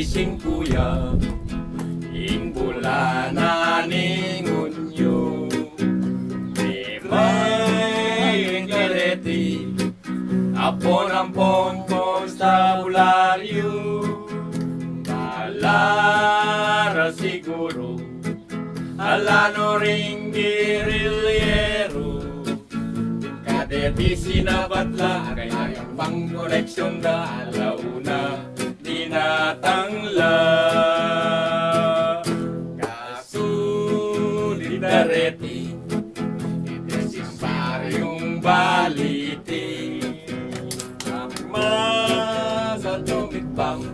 25 kuya ing bulan ningunyo may galeti apon konstabularyo malara siguro alano ring girilyero kadeti sinabatla kaya yung pang koleksyon na alaw na dinatangla kasulidareti itesimpar yung baliti sa tumikbang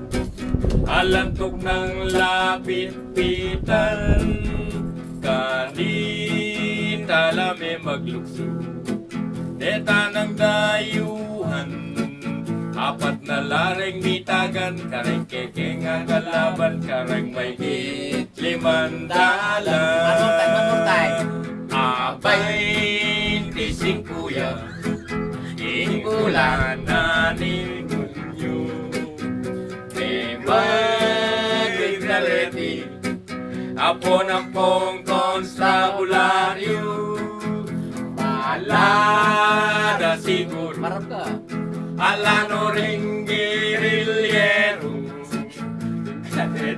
alantok ng lapitpitan kanita lame maglukso deta ng dayuhan apat na lareng mitagan kareng kekeng akalaban kareng migit limang dalan abay 25 kuya ing bulan ningunyo may galeti apon konstabularyo malada siguro alano ring girilyero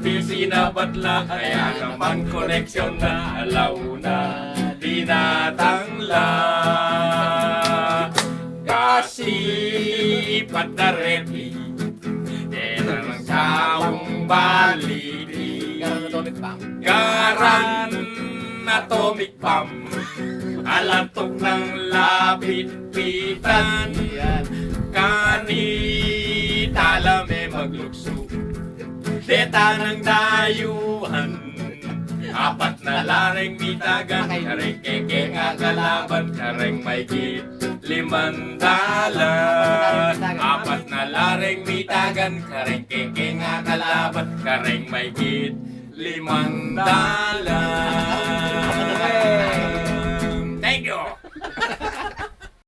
di sinabatla kaya naman koneksyon na alaw na dinatangla kasi padareti dena ng taong baliti garan atomic bomb alantok ng lapitpitan kanita lame maglukso deta ng dayuhan apat na lareng mitagan kareng kekeng akalaban kareng migit limang dalan apat na lareng mitagan kareng kekeng akalaban kareng migit limang dalan